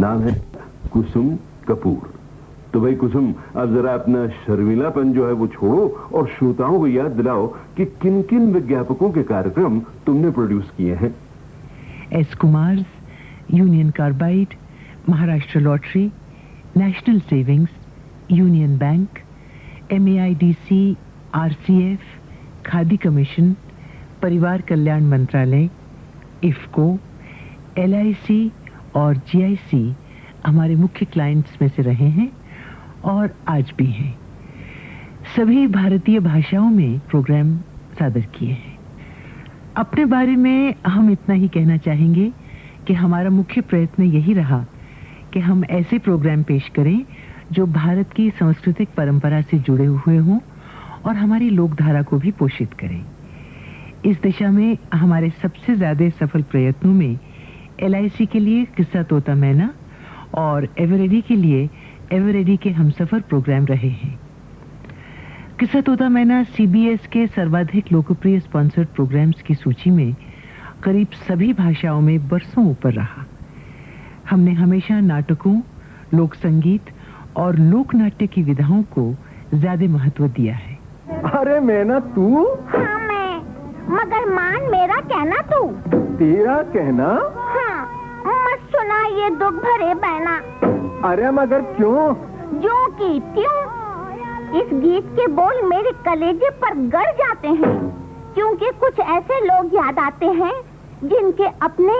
नाम है कुसुम कपूर। तो भाई कुसुम, अब जरा अपना शर्मिलापन जो है वो छोड़ो और श्रोताओं को याद दिलाओ कि किन किन विज्ञापकों के कार्यक्रम तुमने प्रोड्यूस किए हैं। S Kumars, union carbide, Maharashtra lottery, national savings, union bank, MAIDC, RCF, khadi commission, परिवार कल्याण मंत्रालय, इफ्को, LIC और GIC हमारे मुख्य क्लाइंट्स में से रहे हैं और आज भी हैं। सभी भारतीय भाषाओं में प्रोग्राम सादर किए हैं। अपने बारे में हम इतना ही कहना चाहेंगे कि हमारा मुख्य प्रयत्न यही रहा कि हम ऐसे प्रोग्राम पेश करें जो भारत की सांस्कृतिक परंपरा से जुड़े हुए हों और हमारी लोकधारा को भी पोषित करें। इस दिशा में हमारे सबसे ज्यादा सफल प्रयत्नों में LIC के लिए किस्सा तोता मैना और एवरेडी के लिए एवरेडी के हमसफर प्रोग्राम रहे हैं। किस्सा तोता मैना CBS के सर्वाधिक लोकप्रिय स्पॉन्सर्ड प्रोग्राम्स की सूची में करीब सभी भाषाओं में बरसों ऊपर रहा। हमने हमेशा नाटकों, लोक संगीत और लोक नाट्य की विधाओं को ज्यादा महत्व दिया है। अरे मैना तू? हाँ मैं, मगर मान मेरा कहना तू। तेरा कहना? हाँ, मत सुना ये दुख भरे बहना। अरे मगर क्यों? जो की त्यों। इस गीत के बोल मेरे कलेजे पर गड़ जाते हैं, क्योंकि कुछ ऐसे लोग याद आते हैं जिनके अपने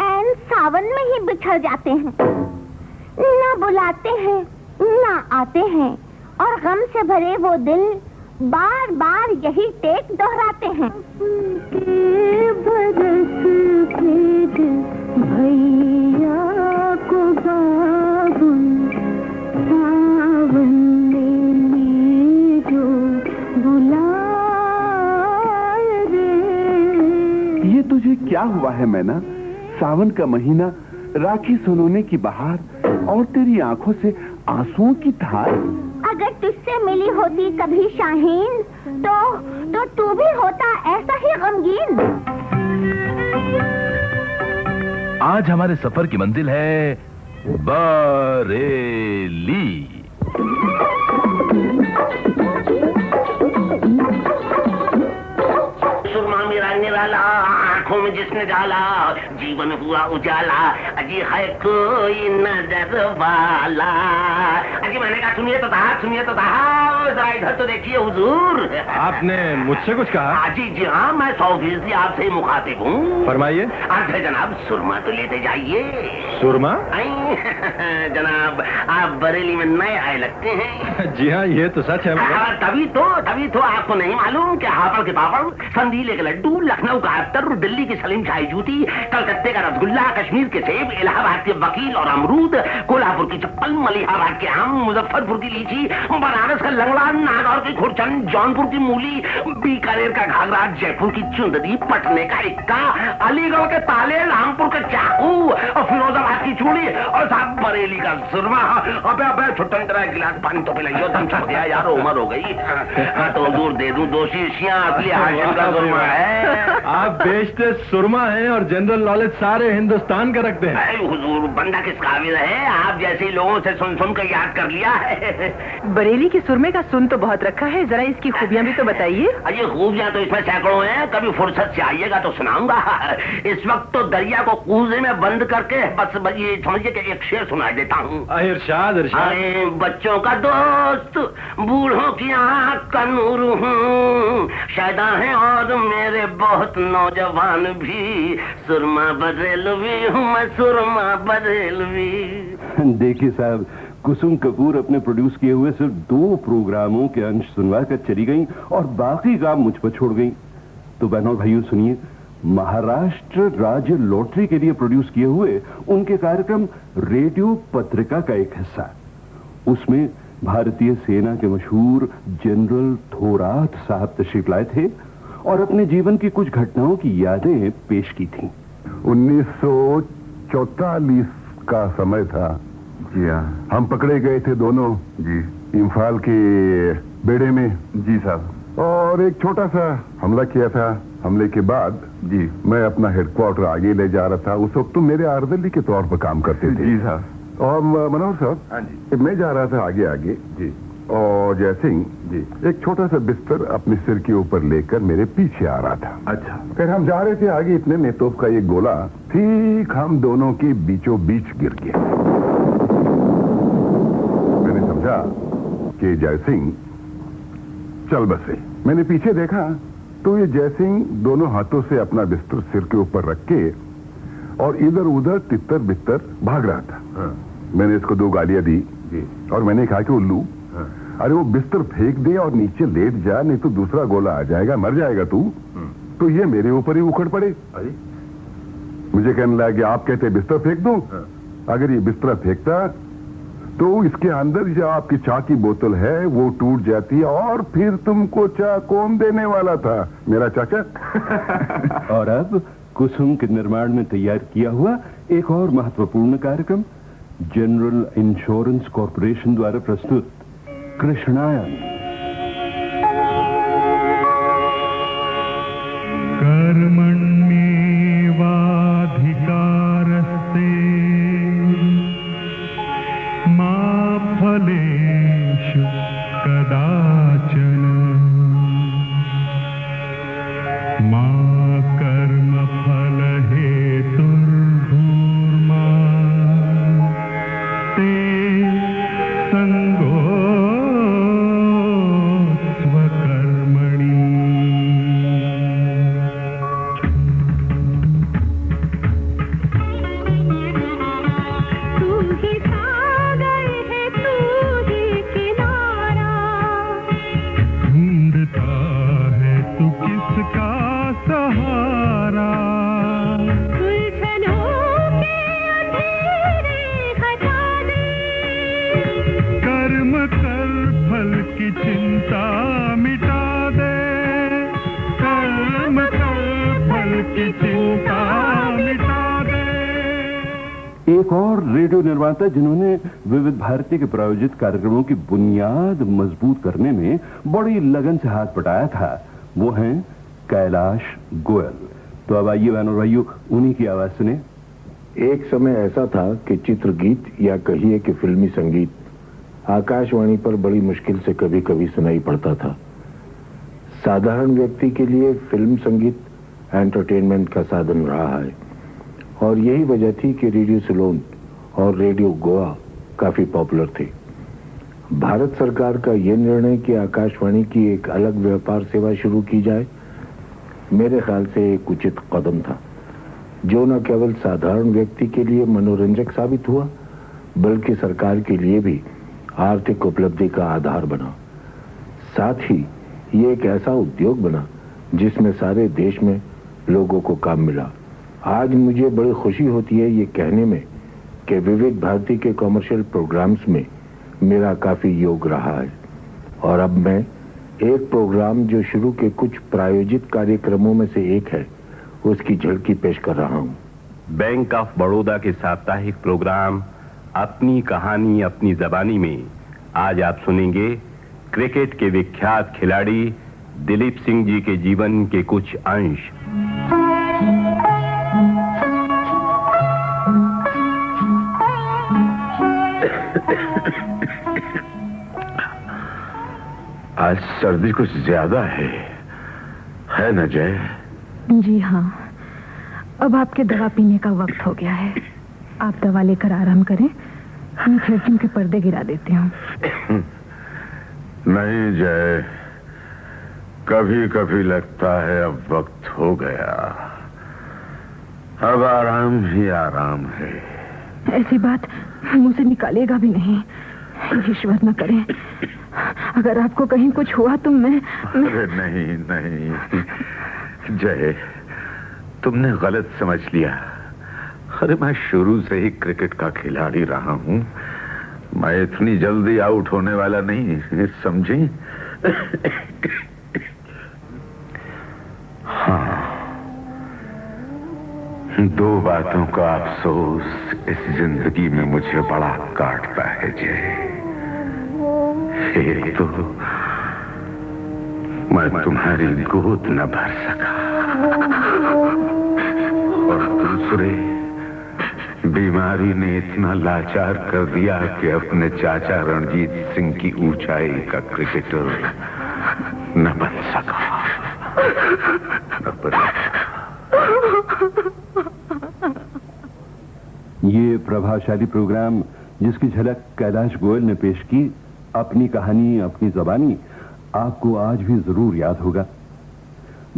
ऐन सावन में ही बिछड़ जाते हैं, ना बुलाते हैं ना आते हैं, और गम से भरे वो दिल बार बार यही टेक दोहराते हैं। भैया को बाबुल सावन में जो बुलाए रे। ये तुझे क्या हुआ है मैना? सावन का महीना, राखी सुनोने की बहार और तेरी आंखों से आंसुओं की धार। अगर तुझसे मिली होती कभी शाहीन तो तू भी होता ऐसा ही गमगीन। आज हमारे सफर की मंजिल है बरेली। सुरमा मेरा निराला, आंखों में जिसने डाला, जीवन हुआ उजाला, अजी है कोई नजर वाला। अजी मैंने कहा सुनिए तो था, सुनिए तो था, जरा इधर तो देखिए हुजूर। आपने मुझसे कुछ कहा? जी जी हाँ, मैं 100% आपसे मुखातिब हूँ। फरमाइए। अच्छा जनाब, सुरमा तो लेते जाइए। सुरमा? जनाब आप बरेली में नए आए लगते हैं। जी हाँ, ये तो सच है। तभी तो आपको नहीं मालूम कि हापड़ के पापड़, संदीले के लड्डू, लखनऊ का अत्तर, दिल्ली की सलीम शाही जूती, कलकत्ते का रसगुल्ला, कश्मीर के सेब, इलाहाबाद के वकील और अमरूद, कोल्हापुर की चप्पल, मलिहाबाद के आम, मुजफ्फरपुर की लीची, बनारस का लंगड़ा, नागौर की खुरचन, जौनपुर की मूली, बीकानेर का घाघरा, जयपुर की चुंदरी, पटने का इक्का, अलीगढ़ के ताले, रामपुर का चाकू और फिरोजाबाद की चूड़ी, और साहब बरेली का सुरमा। अबे छुट्टन तरह गिलास पानी तो पिलाइयो, दम छोड़ दिया यार, उम्र हो गई। तो दूर दे दूं 2 शीशियां, असली हाशिम का सुरमा है। आप बेचते सुरमा हैं और जनरल नॉलेज सारे हिंदुस्तान का रखते हैं। हुजूर बंदा किस काबिल है, आप जैसे लोगों से सुन कर याद कर लिया है। बरेली के सुरमे का सुन तो बहुत रखा है, जरा इसकी खूबियां भी तो बताइए। अरे खूबियां तो इसमें सैकड़ों हैं, कभी फुर्सत से आइएगा तो सुनाऊंगा। इस वक्त तो दरिया को कूजे में बंद करके बस ये समझिए कि एक शेर सुना देता हूँ। इरशाद इरशाद। बच्चों का दोस्त, बूढ़ों की आँख का नूर हूँ, शायदा है और मेरे बहुत नौजवान भी, सुरमा बरेलवी हूँ मैं, सुरमा बरेलवी। देखिए साहब, कुसुम कपूर अपने प्रोड्यूस किए हुए सिर्फ 2 प्रोग्रामों के अंश सुनवा कर चली गई और बाकी काम मुझ पर छोड़ गई। तो बहनों और भाइयों सुनिए, महाराष्ट्र राज्य लॉटरी के लिए प्रोड्यूस किए हुए उनके कार्यक्रम रेडियो पत्रिका का एक हिस्सा। उसमें भारतीय सेना के मशहूर जनरल थोराट साहब तशरीफ लाए थे और अपने जीवन की कुछ घटनाओं की यादें पेश की थीं। 1944 का समय था। जी हाँ। हम पकड़े गए थे दोनों जी, इम्फाल के बेड़े में। जी साहब। और एक छोटा सा हमला किया था। हमले के बाद जी मैं अपना हेडक्वार्टर आगे ले जा रहा था। उस वक्त तो मेरे आर्दली के तौर पर काम करते थे। जी साहब। और मनोहर साहब, हाँ जी। मैं जा रहा था आगे आगे जी और जयसिंह जी। एक छोटा सा बिस्तर अपने सिर के ऊपर लेकर मेरे पीछे आ रहा था। अच्छा। फिर हम जा रहे थे आगे, इतने में तोप का एक गोला ठीक हम दोनों के बीचों बीच गिर गया। मैंने समझा कि जयसिंह चल बसे। मैंने पीछे देखा तो ये जयसिंह दोनों हाथों से अपना बिस्तर सिर के ऊपर रख के और इधर उधर तितर बितर भाग रहा था। हाँ। मैंने इसको 2 गालियां दी जी। और मैंने कहा कि उल्लू, हाँ। अरे वो बिस्तर फेंक दे और नीचे लेट जा, नहीं तो दूसरा गोला आ जाएगा, मर जाएगा तू। तो ये मेरे ऊपर ही उखड़ पड़े। अरे मुझे कहने लगा कि आप कहते बिस्तर फेंक दो। हाँ। अगर ये बिस्तर फेंकता तो इसके अंदर जो आपकी चाय की बोतल है वो टूट जाती और फिर तुमको चाय कौन देने वाला था, मेरा चाचा? और अब कुसुम के निर्माण में तैयार किया हुआ एक और महत्वपूर्ण कार्यक्रम जनरल इंश्योरेंस कॉर्पोरेशन द्वारा प्रस्तुत कृष्णायन। कर्मण्येवाधिकारस्ते मा फलेषु कदाचन मा कर्मफलहेतुर्भूर्मा ते संगोऽस्त्वकर्मणि। तू ही सागर है, तू ही किनारा, ढूंढता है तू किसका सहारा, उलझनों के अंधेरे हटा दे, कर्म कर फल की चिंता मिटा दे, कर्म कर फल की चिंता मिटा दे। एक और रेडियो निर्माता जिन्होंने विविध भारती के प्रायोजित कार्यक्रमों की बुनियाद मजबूत करने में बड़ी लगन से हाथ बटाया था, वो हैं कैलाश गोयल। तो अब आइए बहनों भाइयों, उन्हीं की आवाज सुने। एक समय ऐसा था कि चित्रगीत या कहिए कि फिल्मी संगीत आकाशवाणी पर बड़ी मुश्किल से कभी कभी सुनाई पड़ता था। साधारण व्यक्ति के लिए फिल्म संगीत एंटरटेनमेंट का साधन रहा है और यही वजह थी कि रेडियो सिलोन और रेडियो गोवा काफी पॉपुलर थे। भारत सरकार का यह निर्णय कि आकाशवाणी की एक अलग व्यापार सेवा शुरू की जाए, मेरे ख्याल से एक उचित कदम था, जो न केवल साधारण व्यक्ति के लिए मनोरंजक साबित हुआ बल्कि सरकार के लिए भी आर्थिक उपलब्धि का आधार बना। साथ ही ये एक ऐसा उद्योग बना जिसमें सारे देश में लोगों को काम मिला। आज मुझे बड़ी खुशी होती है ये कहने में कि विविध भारती के कॉमर्शियल प्रोग्राम्स में मेरा काफी योग रहा है और अब मैं एक प्रोग्राम जो शुरू के कुछ प्रायोजित कार्यक्रमों में से एक है उसकी झलकी पेश कर रहा हूँ। बैंक ऑफ बड़ौदा के साप्ताहिक प्रोग्राम अपनी कहानी अपनी जबानी में आज आप सुनेंगे क्रिकेट के विख्यात खिलाड़ी दिलीप सिंह जी के जीवन के कुछ अंश। आज सर्दी कुछ ज्यादा है न जय? जी हाँ, अब आपके दवा पीने का वक्त हो गया है। आप दवा लेकर आराम करें, मैं खिड़कियों के पर्दे गिरा देती हूँ। नहीं जय, कभी कभी लगता है अब वक्त हो गया, अब आराम ही आराम है। ऐसी बात मुंह से निकालेगा भी नहीं, ईश्वर न करे। अगर आपको कहीं कुछ हुआ तो मैं... अरे नहीं नहीं जय, तुमने गलत समझ लिया। अरे मैं शुरू से ही क्रिकेट का खिलाड़ी रहा हूं, मैं इतनी जल्दी आउट होने वाला नहीं, समझी? हाँ, 2 बातों का अफसोस इस जिंदगी में मुझे बड़ा काटता है जय। एक तो मैं तुम्हारी गोद न भर सका और दूसरे बीमारी ने इतना लाचार कर दिया कि अपने चाचा रणजीत सिंह की ऊंचाई का क्रिकेटर न बन सका। ये प्रभावशाली प्रोग्राम जिसकी झलक कैलाश गोयल ने पेश की, अपनी कहानी अपनी जबानी, आपको आज भी जरूर याद होगा।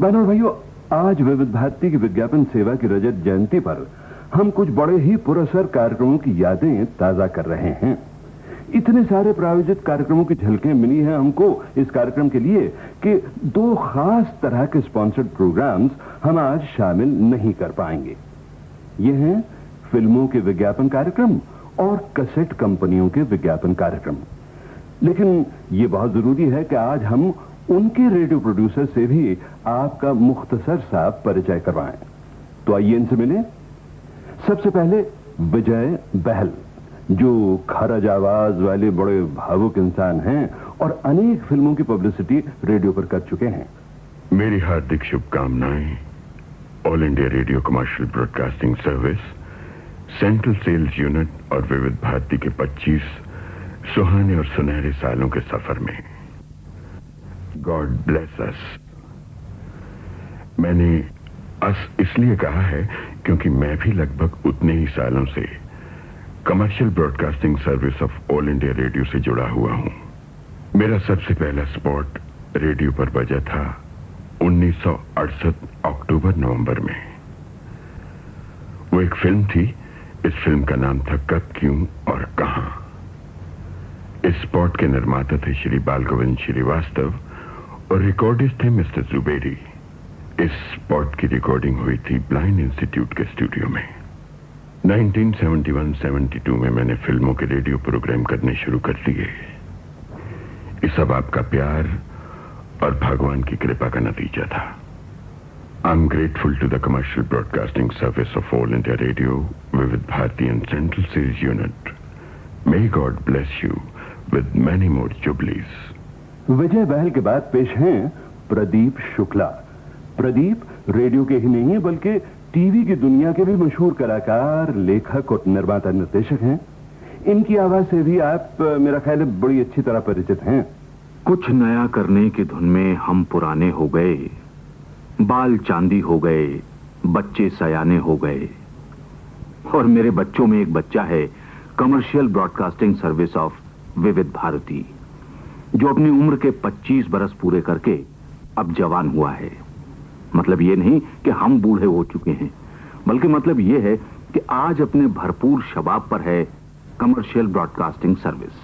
बहनों और भाइयों, आज विविध भारती की विज्ञापन सेवा की रजत जयंती पर हम कुछ बड़े ही पुरस्कार कार्यक्रमों की यादें ताजा कर रहे हैं। इतने सारे प्रायोजित कार्यक्रमों की झलकें मिली हैं हमको इस कार्यक्रम के लिए कि दो खास तरह के स्पॉन्सर्ड प्रोग्राम्स हम आज शामिल नहीं कर पाएंगे। ये हैं फिल्मों के विज्ञापन कार्यक्रम और कैसेट कंपनियों के विज्ञापन कार्यक्रम। लेकिन ये बहुत जरूरी है कि आज हम उनके रेडियो प्रोड्यूसर से भी आपका मुख्तसर सा परिचय करवाएं। तो आइए इनसे मिलें। सबसे पहले विजय बहल, जो खरज आवाज वाले बड़े भावुक इंसान हैं और अनेक फिल्मों की पब्लिसिटी रेडियो पर कर चुके हैं। मेरी हार्दिक शुभकामनाएं All India Radio commercial broadcasting service, central sales unit और विविध भारती के 25 सुहाने और सुनहरे सालों के सफर में। God bless us. मैंने अस इसलिए कहा है क्योंकि मैं भी लगभग उतने ही सालों से commercial broadcasting service of All India radio से जुड़ा हुआ हूं। मेरा सबसे पहला स्पॉट रेडियो पर बजा था 1968 अक्टूबर-नवंबर में। वो एक फिल्म थी। इस फिल्म का नाम था कब, क्यों और कहां। इस स्पॉट के निर्माता थे श्री बालगोविंद श्रीवास्तव और रिकॉर्डिस्ट थे मिस्टर जुबेरी। इस स्पॉट की रिकॉर्डिंग हुई थी ब्लाइंड इंस्टीट्यूट के स्टूडियो में। 1971-72 में मैंने फिल्मों के रेडियो प्रोग्राम करने शुरू कर दिए। ये सब आपका प्यार और भगवान की कृपा का नतीजा था। I am grateful to the commercial broadcasting service of All India radio, Vividh Bharati and central sales unit. May God bless you with many more jubilees. Vijay Bahal के बाद पेश हैं प्रदीप शुक्ला। प्रदीप रेडियो के ही नहीं बल्कि टीवी की दुनिया के भी मशहूर कलाकार, लेखक और निर्माता निर्देशक हैं। इनकी आवाज से भी आप मेरा ख्याल है बड़ी अच्छी तरह परिचित हैं। कुछ नया करने की धुन में हम पुराने हो गए, बाल चांदी हो गए, बच्चे सयाने हो गए। और मेरे बच्चों में एक बच्चा है कमर्शियल ब्रॉडकास्टिंग सर्विस ऑफ विविध भारती, जो अपनी उम्र के 25 बरस पूरे करके अब जवान हुआ है। मतलब ये नहीं कि हम बूढ़े हो चुके हैं, बल्कि मतलब ये है कि आज अपने भरपूर शबाब पर है कमर्शियल ब्रॉडकास्टिंग सर्विस।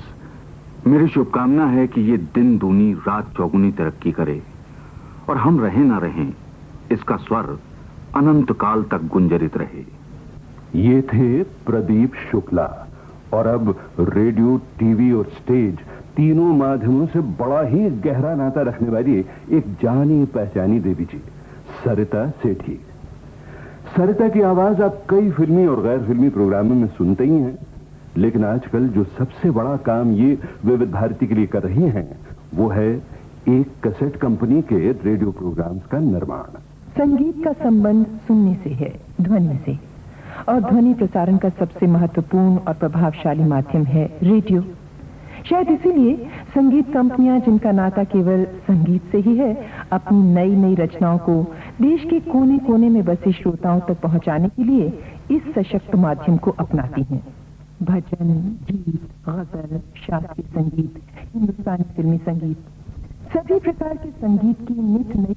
मेरी शुभकामना है कि ये दिन दूनी रात चौगुनी तरक्की करे और हम रहें ना रहें, इसका स्वर अनंत काल तक गुंजरित रहे। ये थे प्रदीप शुक्ला। और अब रेडियो, टीवी और स्टेज तीनों माध्यमों से बड़ा ही गहरा नाता रखने वाली एक जानी पहचानी देवी जी, सरिता सेठी। सरिता की आवाज आप कई फिल्मी और गैर फिल्मी प्रोग्रामों में सुनते ही हैं, लेकिन आजकल जो सबसे बड़ा काम ये विविध भारती के लिए कर रही हैं वो है एक कैसेट कंपनी के रेडियो प्रोग्राम्स का निर्माण। संगीत का संबंध सुनने से है, ध्वनि से, और ध्वनि प्रसारण का सबसे महत्वपूर्ण और प्रभावशाली माध्यम है रेडियो। शायद इसीलिए संगीत कंपनियां, जिनका नाता केवल संगीत से ही है, अपनी नई नई रचनाओं को देश के कोने कोने में बसे श्रोताओं तक पहुंचाने के लिए इस सशक्त माध्यम को अपनाती हैं। भजन, गीत, गजल, शास्त्रीय संगीत, हिंदुस्तानी फिल्मी संगीत, सभी प्रकार के संगीत की नित नई